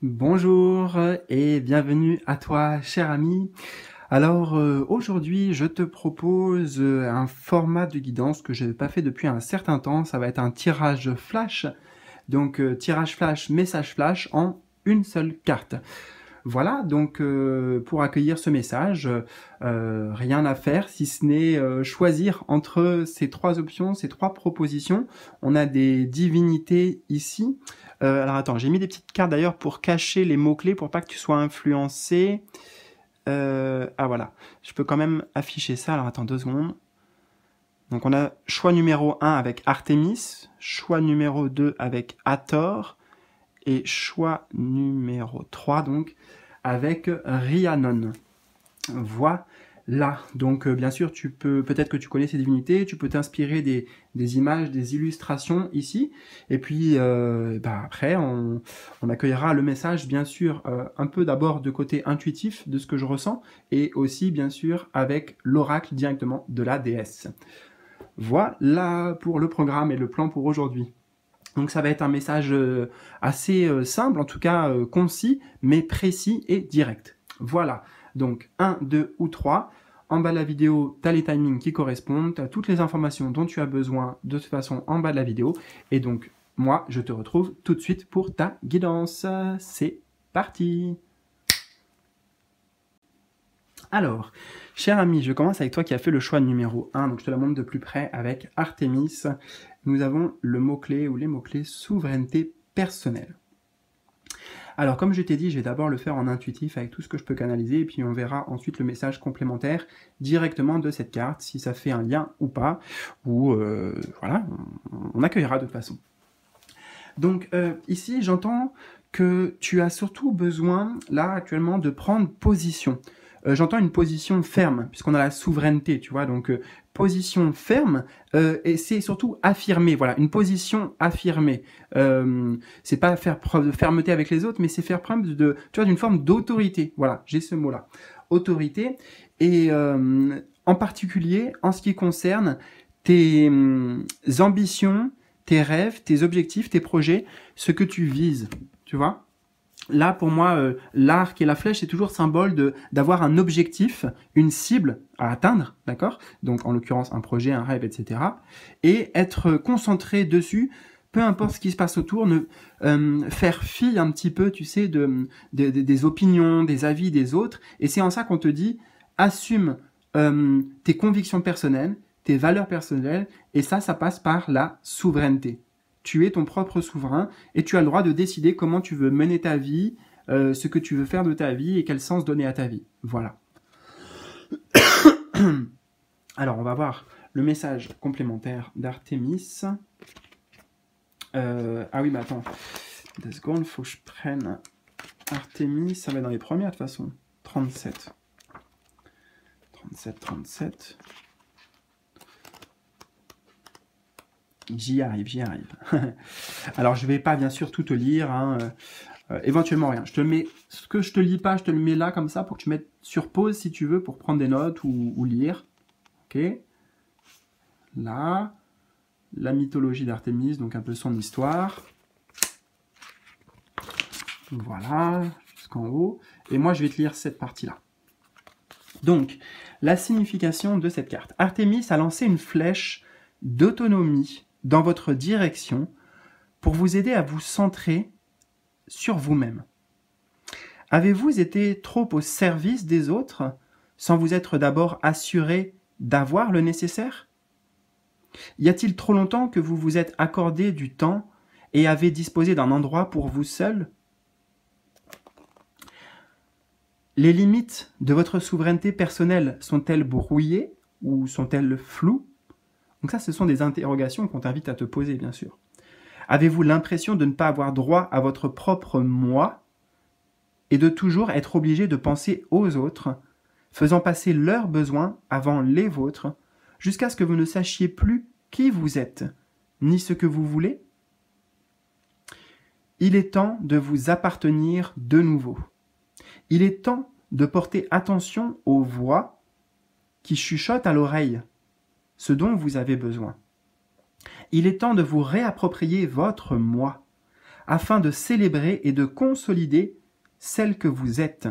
Bonjour et bienvenue à toi, cher ami. Alors aujourd'hui, je te propose un format de guidance que je n'ai pas fait depuis un certain temps. Ça va être un tirage flash. Donc tirage flash, message flash en une seule carte. Voilà, donc pour accueillir ce message, rien à faire si ce n'est choisir entre ces trois options, ces trois propositions. On a des divinités ici. Alors attends, j'ai mis des petites cartes d'ailleurs pour cacher les mots-clés, pour pas que tu sois influencé. Ah voilà, je peux quand même afficher ça. Alors attends 2 secondes. Donc on a choix numéro 1 avec Artémis, choix numéro 2 avec Hathor, et choix numéro 3 donc avec Rhiannon. Voilà. Donc bien sûr, peut-être que tu connais ces divinités, tu peux t'inspirer des images, des illustrations ici, et puis après on accueillera le message bien sûr un peu d'abord de côté intuitif de ce que je ressens, et aussi bien sûr avec l'oracle directement de la déesse. Voilà pour le programme et le plan pour aujourd'hui. Donc ça va être un message assez simple, en tout cas concis, mais précis et direct. Voilà, donc 1, 2 ou 3. En bas de la vidéo, tu as les timings qui correspondent, tu as toutes les informations dont tu as besoin de toute façon en bas de la vidéo. Et donc, moi, je te retrouve tout de suite pour ta guidance. C'est parti! Alors, cher ami, je commence avec toi qui as fait le choix numéro 1, donc je te la montre de plus près avec Artémis. Nous avons le mot-clé ou les mots-clés souveraineté personnelle. Alors, comme je t'ai dit, je vais d'abord le faire en intuitif avec tout ce que je peux canaliser, et puis on verra ensuite le message complémentaire directement de cette carte, si ça fait un lien ou pas, ou voilà, on accueillera de toute façon. Donc ici, j'entends que tu as surtout besoin, là, actuellement, de prendre position. J'entends une position ferme, puisqu'on a la souveraineté, tu vois, donc position ferme, et c'est surtout affirmer, voilà, une position affirmée. C'est pas faire preuve de fermeté avec les autres, mais c'est faire preuve de, tu vois, d'une forme d'autorité, voilà, j'ai ce mot-là, autorité, et en particulier, en ce qui concerne tes ambitions, tes rêves, tes objectifs, tes projets, ce que tu vises, tu vois. Là, pour moi, l'arc et la flèche, c'est toujours symbole d'avoir un objectif, une cible à atteindre, d'accord? Donc, en l'occurrence, un projet, un rêve, etc. Et être concentré dessus, peu importe ce qui se passe autour, faire fi un petit peu, tu sais, des opinions, des avis des autres. Et c'est en ça qu'on te dit, assume tes convictions personnelles, tes valeurs personnelles, et ça passe par la souveraineté. Tu es ton propre souverain et tu as le droit de décider comment tu veux mener ta vie, ce que tu veux faire de ta vie et quel sens donner à ta vie. Voilà. Alors, on va voir le message complémentaire d'Artémis. Ah oui, mais attends. 2 secondes, il faut que je prenne Artémis. Ça va être dans les premières, de toute façon. 37. 37, 37. J'y arrive, j'y arrive. Alors, je ne vais pas, bien sûr, tout te lire, hein, éventuellement rien. Je te mets, ce que je te lis pas, je te le mets là, comme ça, pour que tu mettes sur pause, si tu veux, pour prendre des notes ou lire. Ok. Là, la mythologie d'Artémis, donc un peu son histoire. Voilà, jusqu'en haut. Et moi, je vais te lire cette partie-là. Donc, la signification de cette carte. Artémis a lancé une flèche d'autonomie dans votre direction pour vous aider à vous centrer sur vous-même. Avez-vous été trop au service des autres sans vous être d'abord assuré d'avoir le nécessaire? Y a-t-il trop longtemps que vous vous êtes accordé du temps et avez disposé d'un endroit pour vous seul? Les limites de votre souveraineté personnelle sont-elles brouillées ou sont-elles floues? Donc ça, ce sont des interrogations qu'on t'invite à te poser, bien sûr. Avez-vous l'impression de ne pas avoir droit à votre propre moi et de toujours être obligé de penser aux autres, faisant passer leurs besoins avant les vôtres, jusqu'à ce que vous ne sachiez plus qui vous êtes, ni ce que vous voulez? Il est temps de vous appartenir de nouveau. Il est temps de porter attention aux voix qui chuchotent à l'oreille ce dont vous avez besoin. Il est temps de vous réapproprier votre moi, afin de célébrer et de consolider celle que vous êtes.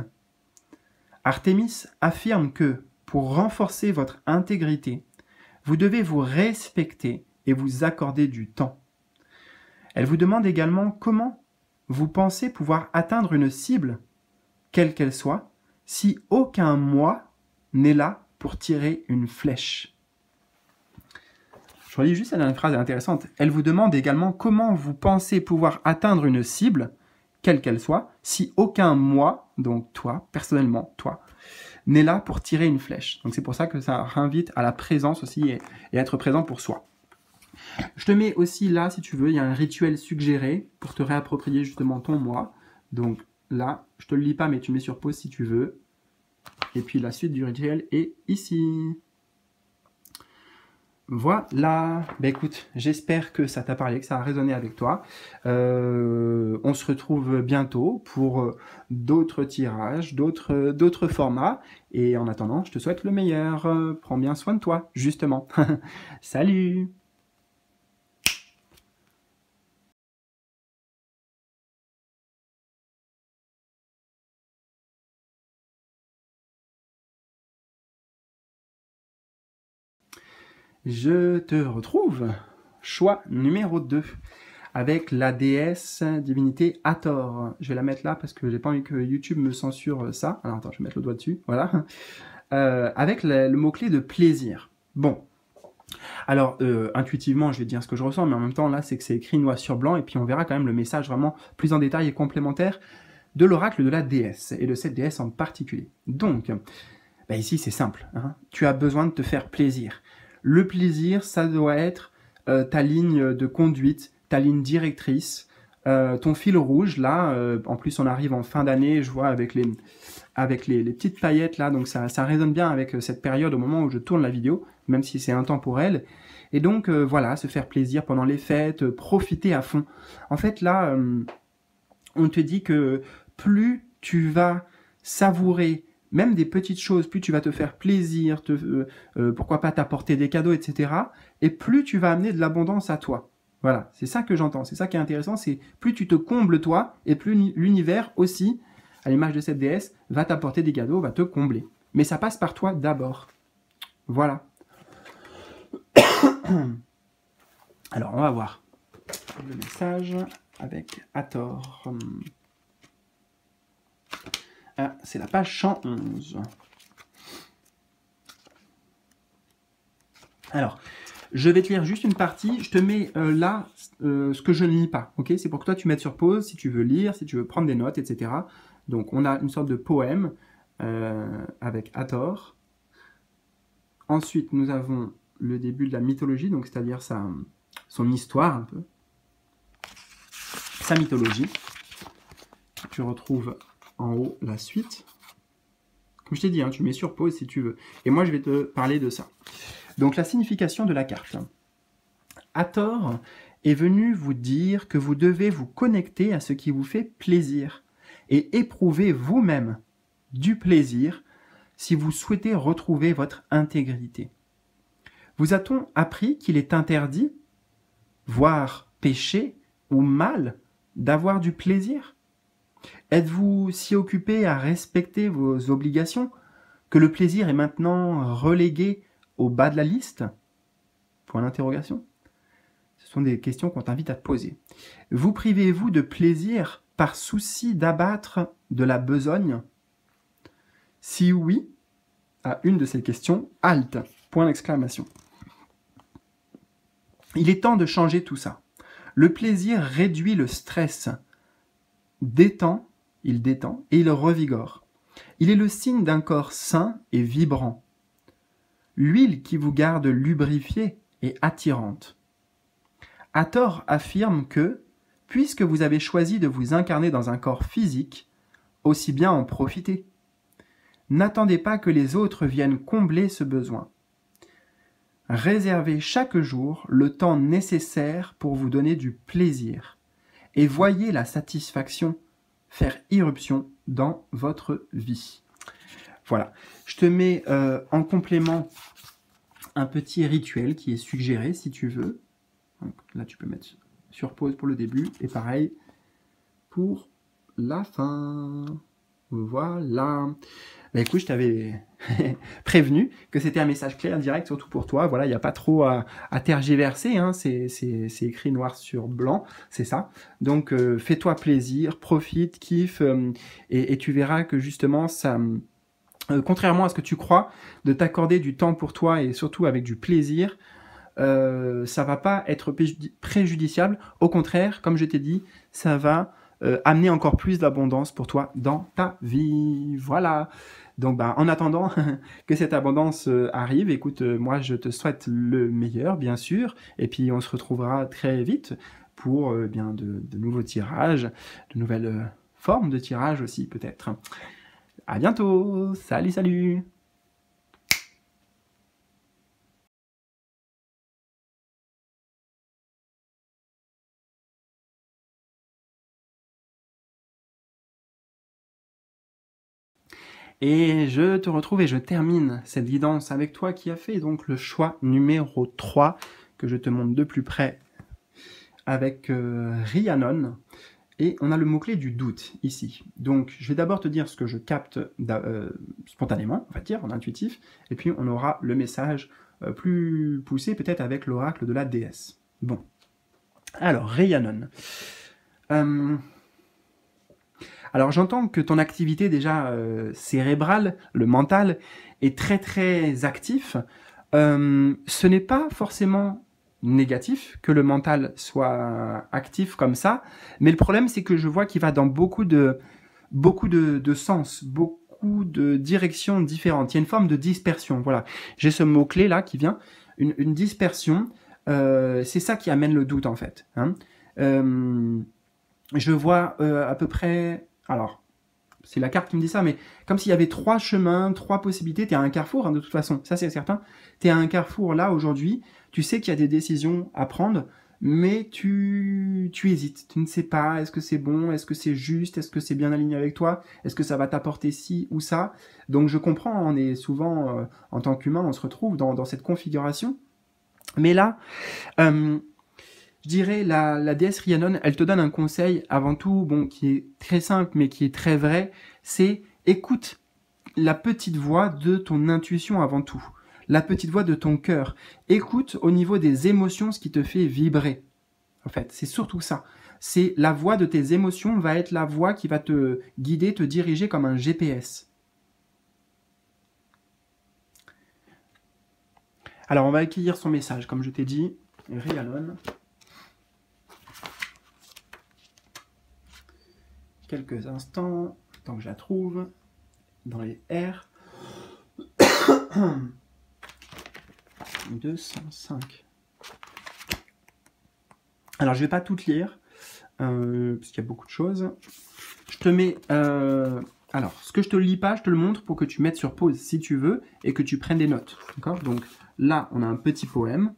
Artémis affirme que, pour renforcer votre intégrité, vous devez vous respecter et vous accorder du temps. Elle vous demande également comment vous pensez pouvoir atteindre une cible, quelle qu'elle soit, si aucun moi n'est là pour tirer une flèche. Je relis juste la dernière phrase, elle est intéressante. Elle vous demande également comment vous pensez pouvoir atteindre une cible, quelle qu'elle soit, si aucun moi, donc toi, personnellement, toi, n'est là pour tirer une flèche. Donc c'est pour ça que ça invite à la présence aussi et être présent pour soi. Je te mets aussi là, si tu veux, il y a un rituel suggéré pour te réapproprier justement ton moi. Donc là, je te le lis pas, mais tu mets sur pause si tu veux. Et puis la suite du rituel est ici. Voilà, ben écoute, j'espère que ça t'a parlé, que ça a résonné avec toi. On se retrouve bientôt pour d'autres tirages, d'autres formats. Et en attendant, je te souhaite le meilleur. Prends bien soin de toi, justement. Salut! Je te retrouve, choix numéro 2, avec la déesse divinité Hathor. Je vais la mettre là parce que j'ai pas envie que YouTube me censure ça. Alors attends, je vais mettre le doigt dessus, voilà. Avec le mot-clé de plaisir. Bon, alors intuitivement, je vais te dire ce que je ressens, mais en même temps, là, c'est que c'est écrit noir sur blanc, et puis on verra quand même le message vraiment plus en détail et complémentaire de l'oracle de la déesse, et de cette déesse en particulier. Donc, bah ici, c'est simple, hein. Tu as besoin de te faire plaisir. Le plaisir, ça doit être ta ligne de conduite, ta ligne directrice, ton fil rouge. Là, en plus, on arrive en fin d'année, je vois avec les petites paillettes là, donc ça résonne bien avec cette période au moment où je tourne la vidéo, même si c'est intemporel. Et donc, voilà, se faire plaisir pendant les fêtes, profiter à fond. En fait, là, on te dit que plus tu vas savourer même des petites choses, plus tu vas te faire plaisir, pourquoi pas t'apporter des cadeaux, etc. Et plus tu vas amener de l'abondance à toi. Voilà, c'est ça que j'entends, c'est ça qui est intéressant, c'est plus tu te combles toi, et plus l'univers aussi, à l'image de cette déesse, va t'apporter des cadeaux, va te combler. Mais ça passe par toi d'abord. Voilà. Alors, on va voir le message avec Hathor. Ah, c'est la page 111. Alors, je vais te lire juste une partie. Je te mets là ce que je ne lis pas. Okay, c'est pour que toi tu mettes sur pause si tu veux lire, si tu veux prendre des notes, etc. Donc, on a une sorte de poème avec Hathor. Ensuite, nous avons le début de la mythologie, donc c'est-à-dire son histoire un peu. Sa mythologie. Tu retrouves en haut la suite. Comme je t'ai dit, hein, tu mets sur pause si tu veux. Et moi, je vais te parler de ça. Donc, la signification de la carte. Hathor est venu vous dire que vous devez vous connecter à ce qui vous fait plaisir et éprouver vous-même du plaisir si vous souhaitez retrouver votre intégrité. Vous a-t-on appris qu'il est interdit, voire péché ou mal, d'avoir du plaisir ? Êtes-vous si occupé à respecter vos obligations que le plaisir est maintenant relégué au bas de la liste ? Point d'interrogation. Ce sont des questions qu'on t'invite à te poser. Vous privez-vous de plaisir par souci d'abattre de la besogne ? Si oui, à une de ces questions, halte. Point d'exclamation. Il est temps de changer tout ça. Le plaisir réduit le stress, il détend et il revigore. Il est le signe d'un corps sain et vibrant. L'huile qui vous garde lubrifié est attirante. Hathor affirme que, puisque vous avez choisi de vous incarner dans un corps physique, aussi bien en profiter. N'attendez pas que les autres viennent combler ce besoin. Réservez chaque jour le temps nécessaire pour vous donner du plaisir et voyez la satisfaction faire irruption dans votre vie. Voilà. Je te mets en complément un petit rituel qui est suggéré si tu veux. Donc, là, tu peux mettre sur pause pour le début. Et pareil, pour la fin. Voilà. Bah écoute, je t'avais prévenu que c'était un message clair, direct, surtout pour toi. Voilà, il n'y a pas trop à tergiverser, hein. C'est écrit noir sur blanc, c'est ça. Donc, fais-toi plaisir, profite, kiffe, et tu verras que justement, ça... contrairement à ce que tu crois, de t'accorder du temps pour toi et surtout avec du plaisir, ça va pas être préjudiciable. Au contraire, comme je t'ai dit, ça va amener encore plus d'abondance pour toi dans ta vie. Voilà. Donc, en attendant que cette abondance arrive, écoute, moi, je te souhaite le meilleur, bien sûr. Et puis, on se retrouvera très vite pour bien de nouveaux tirages, de nouvelles formes de tirage aussi, peut-être. À bientôt. Salut, salut. Et je te retrouve et je termine cette guidance avec toi qui a fait donc le choix numéro 3 que je te montre de plus près avec Rhiannon. Et on a le mot-clé du doute ici. Donc je vais d'abord te dire ce que je capte spontanément, on va dire, en intuitif, et puis on aura le message plus poussé peut-être avec l'oracle de la déesse. Bon. Alors, Rhiannon. Alors j'entends que ton activité déjà cérébrale, le mental, est très très actif. Ce n'est pas forcément négatif que le mental soit actif comme ça, mais le problème c'est que je vois qu'il va dans beaucoup de sens, beaucoup de directions différentes. Il y a une forme de dispersion, voilà. J'ai ce mot-clé là qui vient, une dispersion, c'est ça qui amène le doute en fait. Hein. Je vois à peu près... Alors, c'est la carte qui me dit ça, mais comme s'il y avait 3 chemins, 3 possibilités. Tu es à un carrefour, hein, de toute façon, ça c'est certain. Tu es à un carrefour là, aujourd'hui. Tu sais qu'il y a des décisions à prendre, mais tu hésites. Tu ne sais pas, est-ce que c'est bon, est-ce que c'est juste, est-ce que c'est bien aligné avec toi, est-ce que ça va t'apporter ci ou ça. Donc je comprends, on est souvent, en tant qu'humain, on se retrouve dans cette configuration. Mais là... je dirais, la déesse Rhiannon, elle te donne un conseil avant tout, bon, qui est très simple, mais qui est très vrai, c'est écoute la petite voix de ton intuition avant tout, la petite voix de ton cœur. Écoute au niveau des émotions ce qui te fait vibrer. En fait, c'est surtout ça. C'est la voix de tes émotions va être la voix qui va te guider, te diriger comme un GPS. Alors, on va accueillir son message, comme je t'ai dit, Rhiannon. Quelques instants, tant que je la trouve, dans les R. 205. Alors, je ne vais pas toutes lire, parce qu'il y a beaucoup de choses. Je te mets... alors, ce que je te lis pas, je te le montre pour que tu mettes sur pause si tu veux, et que tu prennes des notes. D'accord ? Donc, là, on a un petit poème,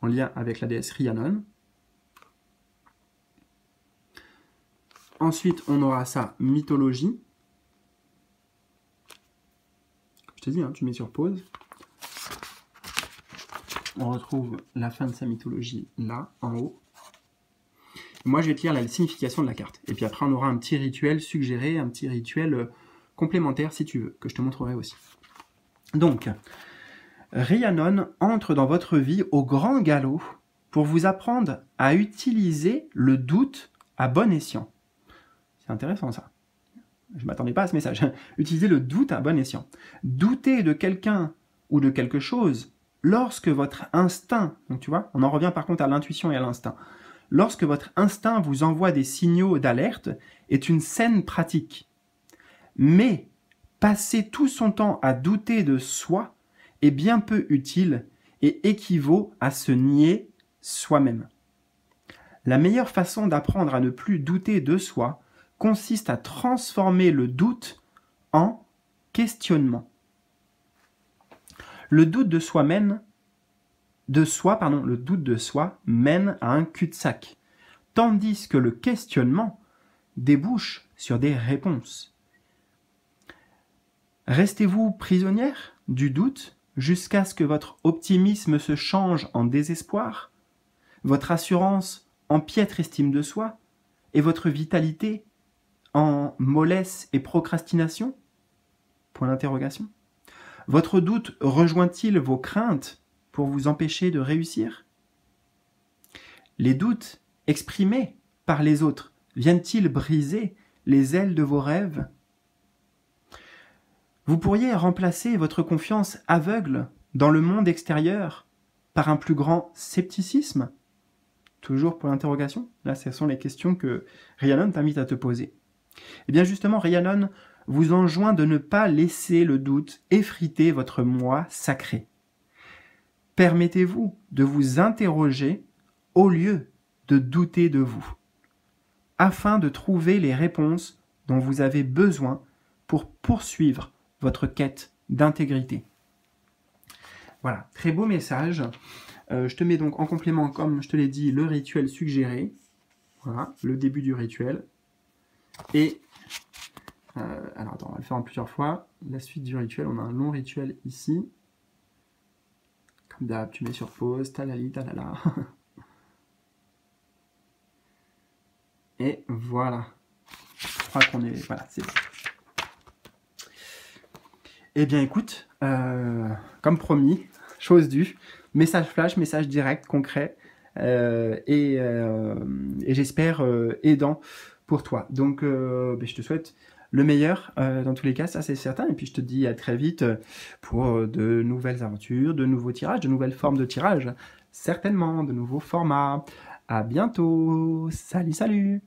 en lien avec la déesse Rhiannon. Ensuite, on aura sa mythologie. Je te dis, hein, tu mets sur pause. On retrouve la fin de sa mythologie là, en haut. Moi, je vais te lire la signification de la carte. Et puis après, on aura un petit rituel suggéré, un petit rituel complémentaire, si tu veux, que je te montrerai aussi. Donc, Rhiannon entre dans votre vie au grand galop pour vous apprendre à utiliser le doute à bon escient. C'est intéressant ça. Je ne m'attendais pas à ce message. Utilisez le doute à bon escient. Doutez de quelqu'un ou de quelque chose lorsque votre instinct, donc tu vois, on en revient par contre à l'intuition et à l'instinct, lorsque votre instinct vous envoie des signaux d'alerte est une saine pratique. Mais passer tout son temps à douter de soi est bien peu utile et équivaut à se nier soi-même. La meilleure façon d'apprendre à ne plus douter de soi consiste à transformer le doute en questionnement. Le doute de soi mène à un cul-de-sac, tandis que le questionnement débouche sur des réponses. Restez-vous prisonnière du doute jusqu'à ce que votre optimisme se change en désespoir, votre assurance en piètre estime de soi, est votre vitalité en mollesse et procrastination? Point d'interrogation. Votre doute rejoint-il vos craintes pour vous empêcher de réussir? Les doutes exprimés par les autres viennent-ils briser les ailes de vos rêves? Vous pourriez remplacer votre confiance aveugle dans le monde extérieur par un plus grand scepticisme? Toujours pour l'interrogation. Là, ce sont les questions que Rhiannon t'invite à te poser. Eh bien justement, Rhiannon vous enjoint de ne pas laisser le doute effriter votre moi sacré. Permettez-vous de vous interroger au lieu de douter de vous, afin de trouver les réponses dont vous avez besoin pour poursuivre votre quête d'intégrité. Voilà, très beau message. Je te mets donc en complément, comme je te l'ai dit, le rituel suggéré. Voilà, le début du rituel. Et, alors attends, on va le faire en plusieurs fois. La suite du rituel, on a un long rituel ici. Comme d'hab, tu mets sur pause, talali, talala. Et voilà. Je crois qu'on est... Voilà, c'est bon. Eh bien écoute, comme promis, chose due, message flash, message direct, concret, et j'espère aidant pour toi. Donc je te souhaite le meilleur dans tous les cas, ça c'est certain, et puis je te dis à très vite pour de nouvelles aventures, de nouveaux tirages, de nouvelles formes de tirage, certainement, de nouveaux formats. À bientôt, salut salut.